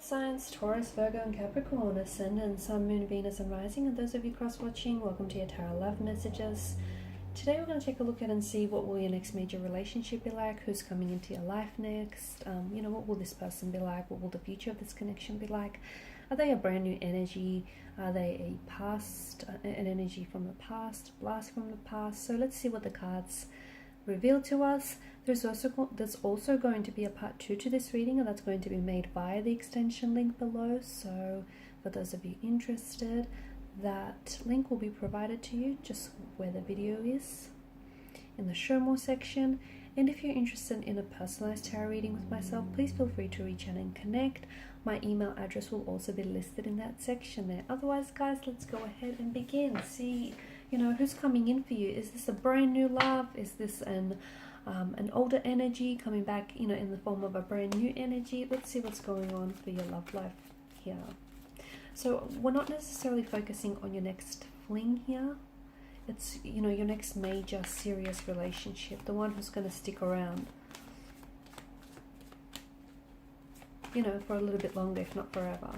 Signs Taurus, Virgo, and Capricorn, Ascendant, Sun, Moon, Venus, and Rising. And those of you cross-watching, welcome to your Tarot Love Messages. Today we're going to take a look at and see what will your next major relationship be like, who's coming into your life next, what will this person be like, what will the future of this connection be like. Are they a brand new energy? Are they an energy from the past, blast from the past? So let's see what the cards reveal to us. There's also going to be a part 2 to this reading, and that's going to be made via the extension link below. So for those of you interested, that link will be provided to you just where the video is in the show more section. And if you're interested in a personalized tarot reading with myself, please feel free to reach out and connect. My email address will also be listed in that section there. Otherwise, guys, let's go ahead and begin. See, who's coming in for you. Is this a brand new love? Is this an older energy coming back, in the form of a brand new energy? Let's see what's going on for your love life here. So we're not necessarily focusing on your next fling here. It's, your next major serious relationship, the one who's going to stick around, for a little bit longer, if not forever.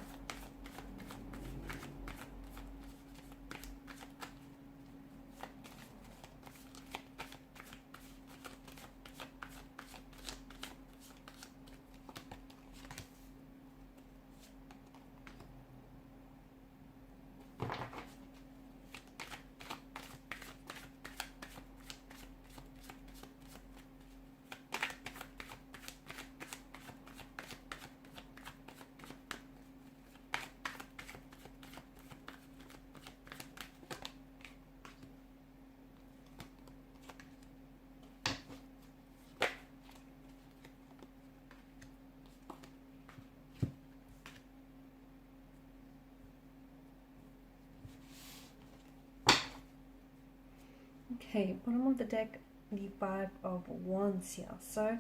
Okay, bottom of the deck, the 5 of Wands here. So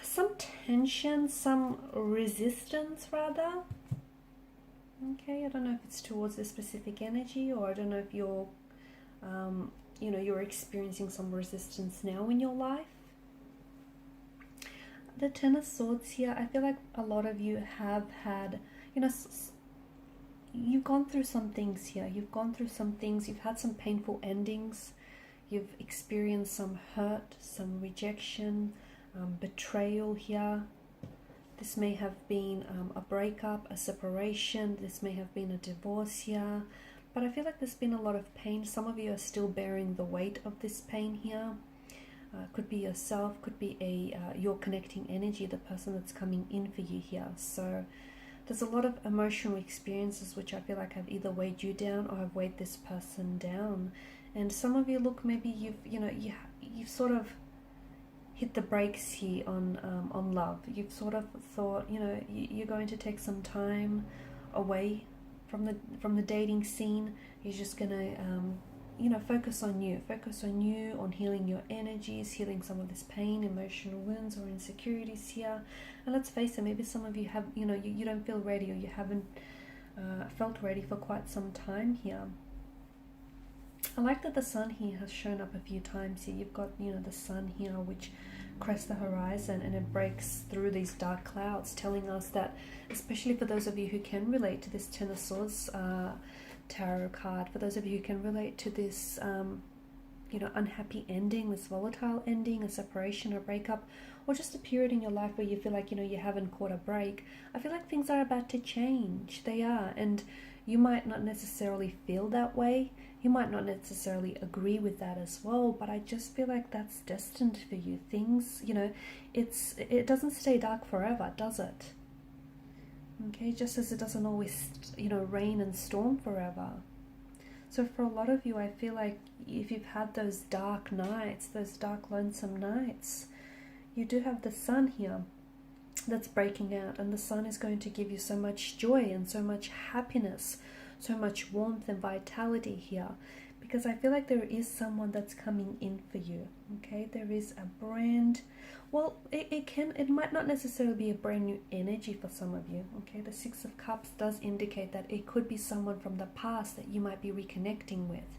some tension, some resistance rather. Okay, I don't know if it's towards this specific energy, or I don't know if you're, you're experiencing some resistance now in your life. The Ten of Swords here, I feel like a lot of you have had, you've gone through some things here. You've gone through some things. You've had some painful endings. You've experienced some hurt, some rejection, betrayal here. This may have been a breakup, a separation. This may have been a divorce here. But I feel like there's been a lot of pain. Some of you are still bearing the weight of this pain here. Could be yourself, could be your connecting energy, the person that's coming in for you here. So there's a lot of emotional experiences which I feel like have either weighed you down or have weighed this person down. And some of you, look, maybe you've sort of hit the brakes here on love. You've sort of thought, you're going to take some time away from the dating scene. You're just gonna focus on you, on healing your energies, healing some of this pain, emotional wounds or insecurities here. And let's face it, maybe some of you have, you don't feel ready, or you haven't felt ready for quite some time here. I like that the sun here has shown up a few times here. You've got, the sun here, which crests the horizon and it breaks through these dark clouds, telling us that, especially for those of you who can relate to this Ten of Swords tarot card, for those of you who can relate to this unhappy ending, this volatile ending, a separation, a breakup, or just a period in your life where you feel like you haven't caught a break, I feel like things are about to change. They are, and you might not necessarily feel that way, you might not necessarily agree with that as well, but I just feel like that's destined for you. Things, it doesn't stay dark forever, does it? Okay, just as it doesn't always, rain and storm forever. So for a lot of you, I feel like if you've had those dark nights, those dark, lonesome nights, you do have the sun here that's breaking out, and the sun is going to give you so much joy and so much happiness, so much warmth and vitality here, because I feel like there is someone that's coming in for you. Okay, there is a brand, well, it might not necessarily be a brand new energy for some of you. Okay, the Six of Cups does indicate that it could be someone from the past that you might be reconnecting with.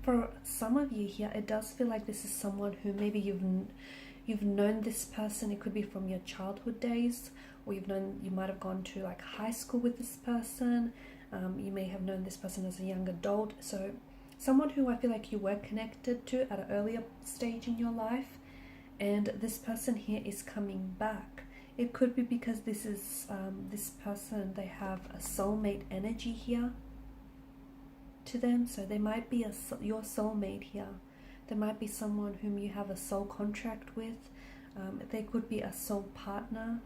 For some of you here, it does feel like this is someone who maybe you've known this person. It could be from your childhood days, or you might have gone to like high school with this person. You may have known this person as a young adult. So someone who I feel like you were connected to at an earlier stage in your life, and this person here is coming back. It could be because this is this person, they have a soulmate energy here to them. So they might be your soulmate here. There might be someone whom you have a soul contract with. They could be a soul partner.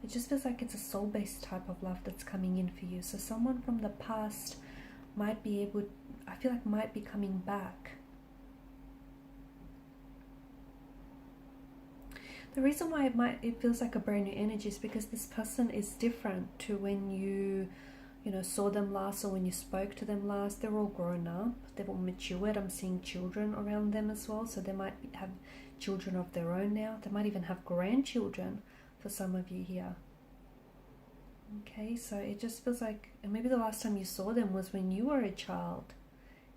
It just feels like it's a soul-based type of love that's coming in for you. So someone from the past might be able, I feel like might be coming back. The reason why it feels like a brand new energy is because this person is different to when you saw them last, or when you spoke to them last. They're all grown up, they've all matured. I'm seeing children around them as well, so they might have children of their own now. They might even have grandchildren for some of you here. Okay, so it just feels like, and maybe the last time you saw them was when you were a child,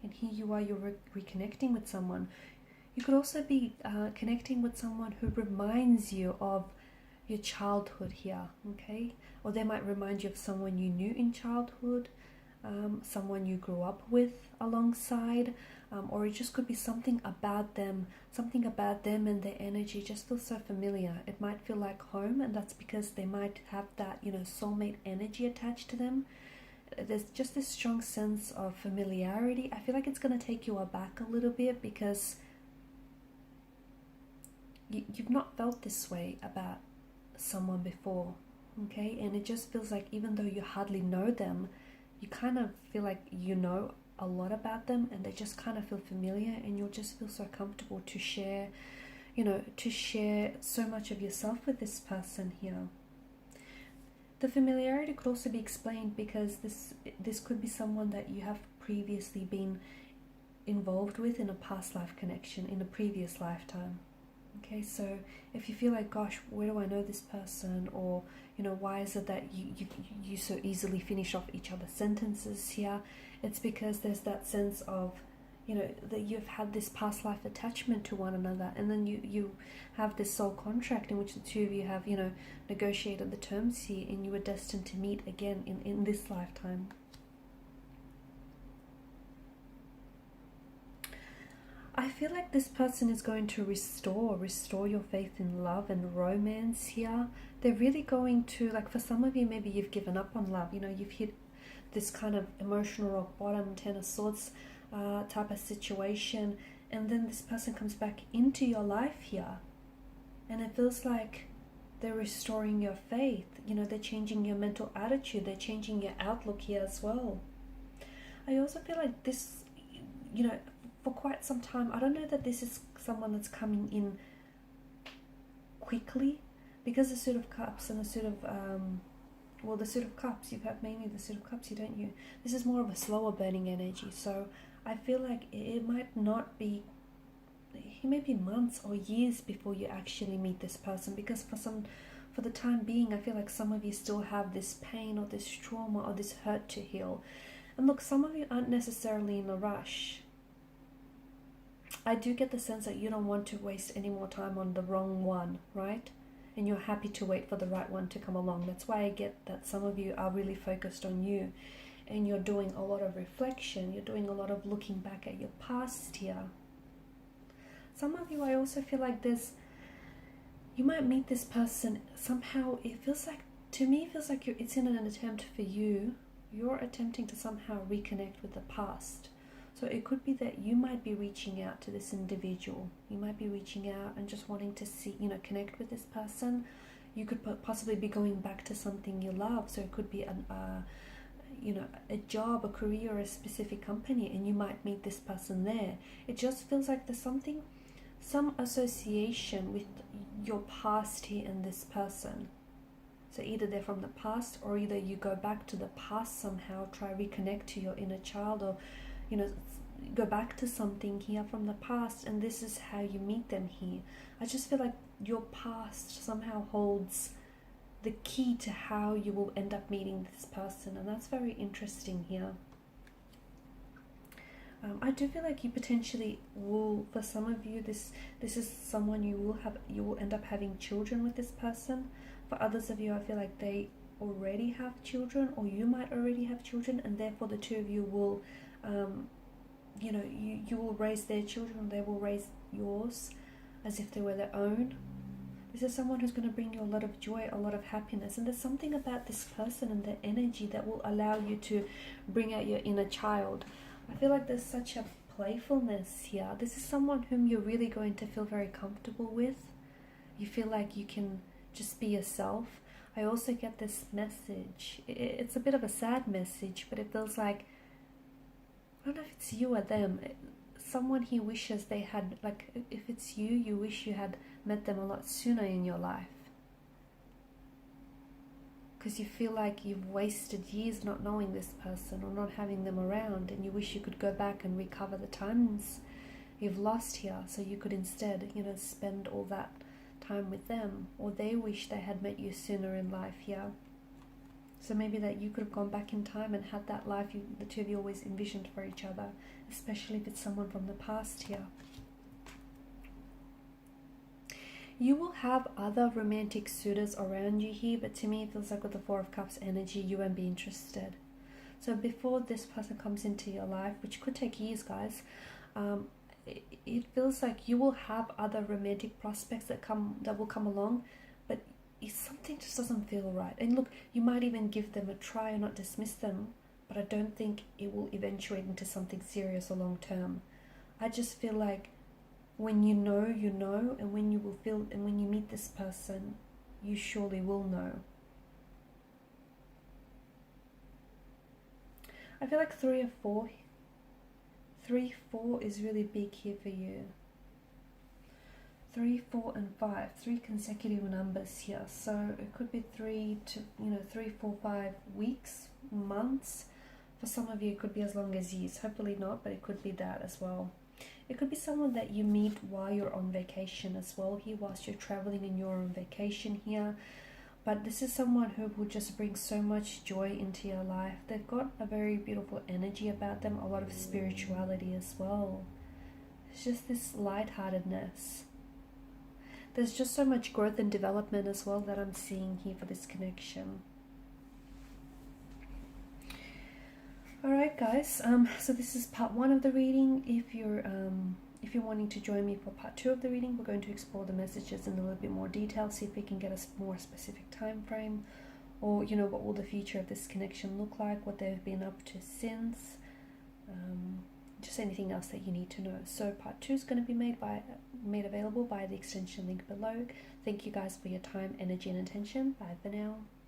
and here you are, you're reconnecting with someone. You could also be connecting with someone who reminds you of your childhood here, okay? Or they might remind you of someone you knew in childhood, someone you grew up with alongside, or it just could be something about them and their energy just feels so familiar. It might feel like home, and that's because they might have that, soulmate energy attached to them. There's just this strong sense of familiarity. I feel like it's going to take you aback a little bit, because you've not felt this way about someone before, okay? And it just feels like even though you hardly know them, you kind of feel like you know a lot about them, and they just kind of feel familiar, and you'll just feel so comfortable to share, to share so much of yourself with this person here. The familiarity could also be explained because this could be someone that you have previously been involved with in a past life connection, in a previous lifetime. Okay, so if you feel like, gosh, where do I know this person? Or, why is it that you so easily finish off each other's sentences here? It's because there's that sense of, that you've had this past life attachment to one another, and then you have this soul contract in which the two of you have, negotiated the terms here, and you were destined to meet again in this lifetime. I feel like this person is going to restore your faith in love and romance here. They're really going to, like, for some of you, maybe you've given up on love. You've hit this kind of emotional rock bottom, Ten of Swords type of situation. And then this person comes back into your life here. And it feels like they're restoring your faith. They're changing your mental attitude. They're changing your outlook here as well. I also feel like this, for quite some time, I don't know that this is someone that's coming in quickly, because the Suit of Cups and the Suit of, the Suit of Cups, you have mainly the Suit of Cups, don't you? This is more of a slower burning energy, so I feel like it might not be, it may be months or years before you actually meet this person, because for the time being, I feel like some of you still have this pain or this trauma or this hurt to heal. And look, some of you aren't necessarily in a rush. I do get the sense that you don't want to waste any more time on the wrong one, right? And you're happy to wait for the right one to come along. That's why I get that some of you are really focused on you, and you're doing a lot of reflection. You're doing a lot of looking back at your past here. Some of you, I also feel like you might meet this person somehow. It feels like, to me, it feels like it's in an attempt for you. You're attempting to somehow reconnect with the past. So it could be that you might be reaching out to this individual. You might be reaching out and just wanting to see, connect with this person. You could possibly be going back to something you love. So it could be a job, a career, or a specific company, and you might meet this person there. It just feels like there's some association with your past here and this person. So either they're from the past, or either you go back to the past somehow, try reconnect to your inner child, or go back to something here from the past, and this is how you meet them here. I just feel like your past somehow holds the key to how you will end up meeting this person, and that's very interesting here. I do feel like you potentially will, for some of you, this is someone you will end up having children with this person. For others of you, I feel like they already have children, or you might already have children, and therefore the two of you will, you know, you will raise their children, they will raise yours as if they were their own. This is someone who's going to bring you a lot of joy, a lot of happiness, and there's something about this person and their energy that will allow you to bring out your inner child. I feel like there's such a playfulness here. This is someone whom you're really going to feel very comfortable with. You feel like you can just be yourself. I also get this message. It's a bit of a sad message, but it feels like, I don't know if it's you or them, someone he wishes they had, like if it's you, you wish you had met them a lot sooner in your life. Because you feel like you've wasted years not knowing this person or not having them around, and you wish you could go back and recover the times you've lost here, so you could instead, you know, spend all that time with them, or they wish they had met you sooner in life here. So maybe that you could have gone back in time and had that life the two of you always envisioned for each other, especially if it's someone from the past here. You will have other romantic suitors around you here, but to me it feels like with the Four of Cups energy, you won't be interested. So before this person comes into your life, which could take years, guys, it feels like you will have other romantic prospects that will come along, but if something just doesn't feel right. And look, you might even give them a try or not dismiss them, but I don't think it will eventuate into something serious or long term. I just feel like when you know, you know, and when you will feel, and when you meet this person, you surely will know. I feel like 3 or 4. 3, 4 is really big here for you. 3, 4, and 5, 3 consecutive numbers here. So it could be 3 to, 3, 4, 5 weeks, months. For some of you, it could be as long as years. Hopefully not, but it could be that as well. It could be someone that you meet while you're on vacation as well here, whilst you're traveling and you're on vacation here. But this is someone who will just bring so much joy into your life. They've got a very beautiful energy about them, a lot of spirituality as well. It's just this lightheartedness. There's just so much growth and development as well that I'm seeing here for this connection. Alright guys, so this is part 1 of the reading. If you're wanting to join me for part 2 of the reading, we're going to explore the messages in a little bit more detail, see if we can get a more specific time frame, or what will the future of this connection look like, what they've been up to since, just anything else that you need to know. So part 2 is going to be made available by the extension link below. Thank you guys for your time, energy, and attention. Bye for now.